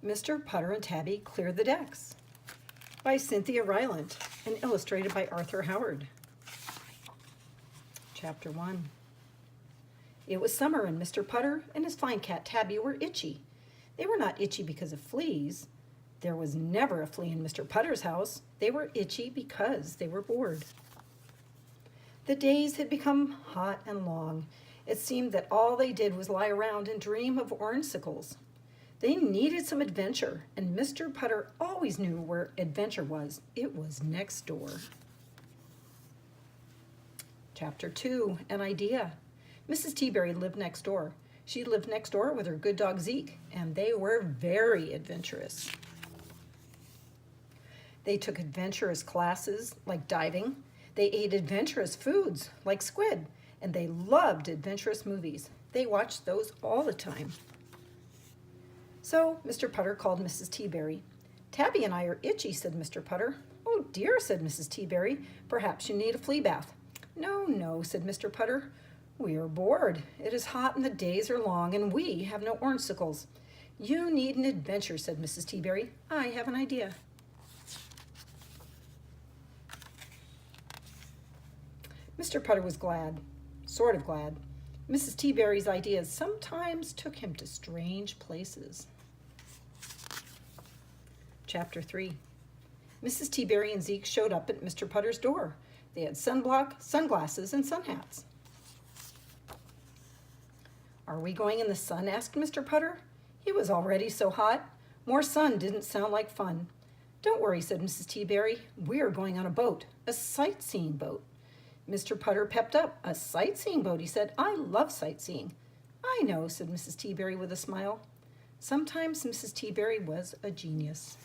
Mr. Putter and Tabby Clear the Decks by Cynthia Rylant and illustrated by Arthur Howard. Chapter 1. It was summer and Mr. Putter and his fine cat Tabby were itchy. They were not itchy because of fleas. There was never a flea in Mr. Putter's house. They were itchy because they were bored. The days had become hot and long. It seemed that all they did was lie around and dream of orangesicles. They needed some adventure, and Mr. Putter always knew where adventure was. It was next door. Chapter 2, An Idea. Mrs. Teaberry lived next door. She lived next door with her good dog Zeke, and they were very adventurous. They took adventurous classes like diving. They ate adventurous foods like squid, and they loved adventurous movies. They watched those all the time. So Mr. Putter called Mrs. Teaberry. "Tabby and I are itchy," said Mr. Putter. "Oh dear," said Mrs. Teaberry. "Perhaps you need a flea bath." "No, no," said Mr. Putter. "We are bored. It is hot and the days are long, and we have no orangecicles." "You need an adventure," said Mrs. Teaberry. "I have an idea." Mr. Putter was glad, sort of glad. Mrs. Teaberry's ideas sometimes took him to strange places. Chapter 3. Mrs. Teaberry and Zeke showed up at Mr. Putter's door. They had sunblock, sunglasses, and sun hats. "Are we going in the sun?" asked Mr. Putter. He was already so hot. More sun didn't sound like fun. "Don't worry," said Mrs. Teaberry. "We're going on a boat, a sightseeing boat." Mr. Putter pepped up. "A sightseeing boat," he said. "I love sightseeing." "I know," said Mrs. Teaberry with a smile. Sometimes Mrs. Teaberry was a genius.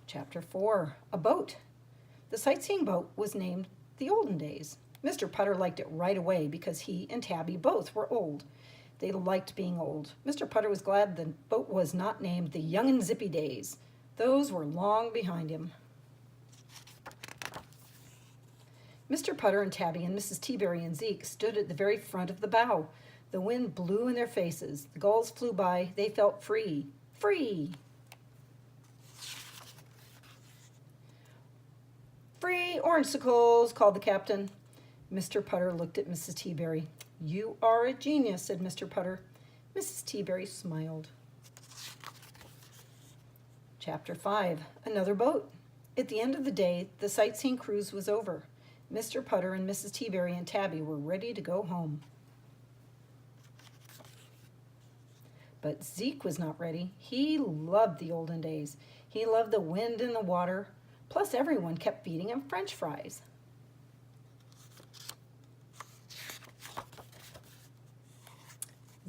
Chapter 4, A Boat. The sightseeing boat was named The Olden Days. Mr. Putter liked it right away because he and Tabby both were old. They liked being old. Mr. Putter was glad the boat was not named The Young and Zippy Days. Those were long behind him. Mr. Putter and Tabby and Mrs. Teaberry and Zeke stood at the very front of the bow. The wind blew in their faces. The gulls flew by. They felt free. Free! "Free orangecicles," called the captain. Mr. Putter looked at Mrs. Teaberry. "You are a genius," said Mr. Putter. Mrs. Teaberry smiled. Chapter 5, Another Boat. At the end of the day, the sightseeing cruise was over. Mr. Putter and Mrs. Teaberry and Tabby were ready to go home. But Zeke was not ready. He loved the olden days. He loved the wind and the water. Plus, everyone kept feeding him French fries.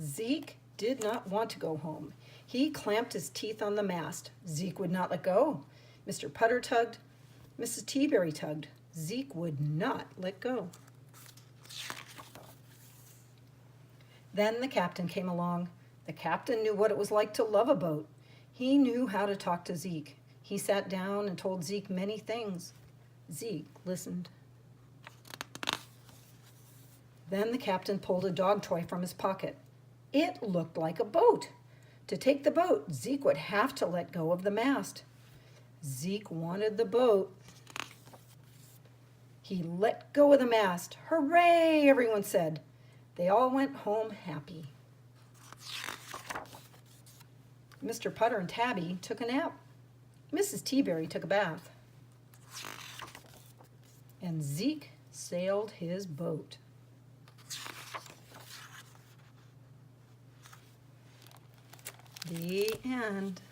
Zeke did not want to go home. He clamped his teeth on the mast. Zeke would not let go. Mr. Putter tugged. Mrs. Teaberry tugged. Zeke would not let go. Then the captain came along. The captain knew what it was like to love a boat. He knew how to talk to Zeke. He sat down and told Zeke many things. Zeke listened. Then the captain pulled a dog toy from his pocket. It looked like a boat. To take the boat, Zeke would have to let go of the mast. Zeke wanted the boat. He let go of the mast. "Hooray!" everyone said. They all went home happy. Mr. Putter and Tabby took a nap. Mrs. Teaberry took a bath. And Zeke sailed his boat. The end.